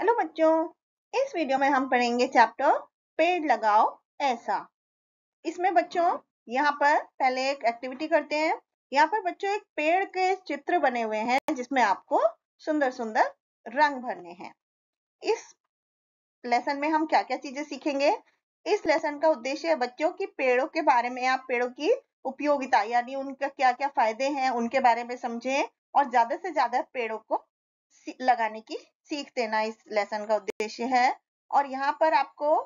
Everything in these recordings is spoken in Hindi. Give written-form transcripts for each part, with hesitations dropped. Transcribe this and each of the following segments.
हेलो बच्चों, इस वीडियो में हम पढ़ेंगे चैप्टर पेड़ लगाओ ऐसा। इसमें बच्चों यहाँ पर पहले एक एक्टिविटी करते हैं। यहाँ पर बच्चों एक पेड़ के चित्र बने हुए हैं जिसमें आपको सुंदर सुंदर रंग भरने हैं। इस लेसन में हम क्या क्या चीजें सीखेंगे? इस लेसन का उद्देश्य है बच्चों की पेड़ों के बारे में, आप पेड़ों की उपयोगिता यानी उनका क्या क्या फायदे हैं उनके बारे में समझें और ज्यादा से ज्यादा पेड़ों को लगाने की सीख देना इस लेसन का उद्देश्य है। और यहाँ पर आपको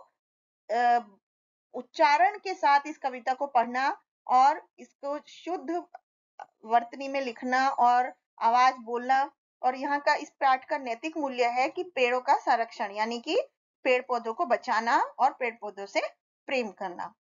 उच्चारण के साथ इस कविता को पढ़ना और इसको शुद्ध वर्तनी में लिखना और आवाज बोलना। और यहाँ का इस पाठ का नैतिक मूल्य है कि पेड़ों का संरक्षण यानी कि पेड़ पौधों को बचाना और पेड़ पौधों से प्रेम करना।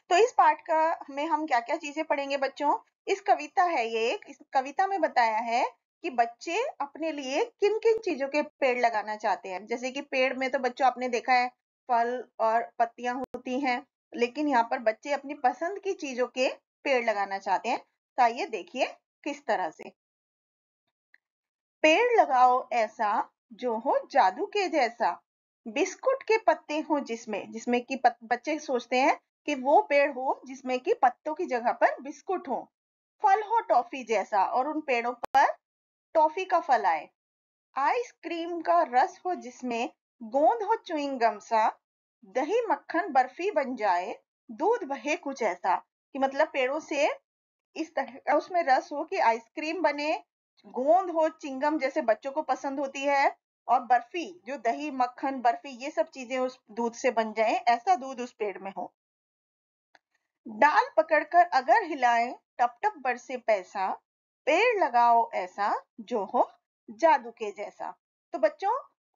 तो इस पाठ का में हम क्या क्या चीजें पढ़ेंगे बच्चों? इस कविता है ये एक, इस कविता में बताया है कि बच्चे अपने लिए किन किन चीजों के पेड़ लगाना चाहते हैं। जैसे कि पेड़ में तो बच्चों आपने देखा है फल और पत्तियां होती हैं, लेकिन यहाँ पर बच्चे अपनी पसंद की चीजों के पेड़ लगाना चाहते हैं। तो आइए देखिए किस तरह से। पेड़ लगाओ ऐसा जो हो जादू के जैसा, बिस्कुट के पत्ते हो जिसमें, जिसमें कि बच्चे सोचते हैं कि वो पेड़ हो जिसमें कि पत्तों की जगह पर बिस्कुट हो। फल हो टॉफी जैसा और उन पेड़ों पर टॉफी का फल आए। आइसक्रीम का रस हो जिसमें गोंद हो च्युइंगम सा, दही मक्खन बर्फी बन जाए, दूध बहे कुछ ऐसा। कि मतलब पेड़ों से इस तरह का उसमें रस हो कि आइसक्रीम बने, गोंद हो चिंगम जैसे बच्चों को पसंद होती है, और बर्फी जो दही मक्खन बर्फी ये सब चीजें उस दूध से बन जाए, ऐसा दूध उस पेड़ में हो। डाल पकड़कर अगर हिलाएं टप टप बरसे पैसा, पेड़ लगाओ ऐसा जो हो जादू के जैसा। तो बच्चों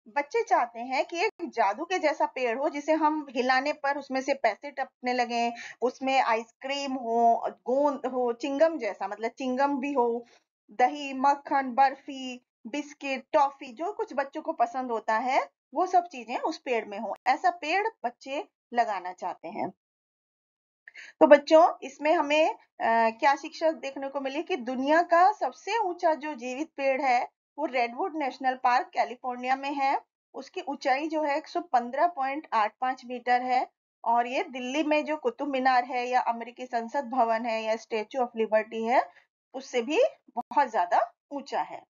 बच्चे चाहते हैं कि एक जादू के जैसा पेड़ हो जिसे हम हिलाने पर उसमें से पैसे टपकने लगे, उसमें आइसक्रीम हो, गोंद हो, चिंगम जैसा मतलब चिंगम भी हो, दही मक्खन बर्फी बिस्किट टॉफी जो कुछ बच्चों को पसंद होता है वो सब चीजें उस पेड़ में हो, ऐसा पेड़ बच्चे लगाना चाहते हैं। तो बच्चों इसमें हमें क्या शिक्षा देखने को मिली कि दुनिया का सबसे ऊंचा जो जीवित पेड़ है वो रेडवुड नेशनल पार्क कैलिफोर्निया में है। उसकी ऊंचाई जो है 115.85 मीटर है। और ये दिल्ली में जो कुतुब मीनार है या अमेरिकी संसद भवन है या स्टेच्यू ऑफ लिबर्टी है उससे भी बहुत ज्यादा ऊंचा है।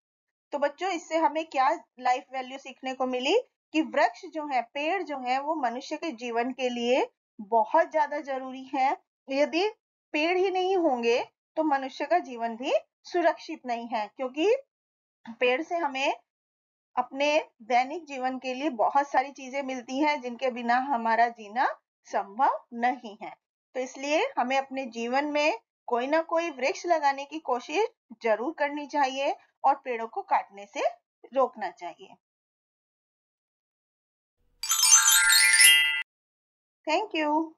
तो बच्चों इससे हमें क्या लाइफ वैल्यू सीखने को मिली कि वृक्ष जो है पेड़ जो है वो मनुष्य के जीवन के लिए बहुत ज्यादा जरूरी है। यदि पेड़ ही नहीं होंगे तो मनुष्य का जीवन भी सुरक्षित नहीं है, क्योंकि पेड़ से हमें अपने दैनिक जीवन के लिए बहुत सारी चीजें मिलती हैं जिनके बिना हमारा जीना संभव नहीं है। तो इसलिए हमें अपने जीवन में कोई ना कोई वृक्ष लगाने की कोशिश जरूर करनी चाहिए और पेड़ों को काटने से रोकना चाहिए। Thank you.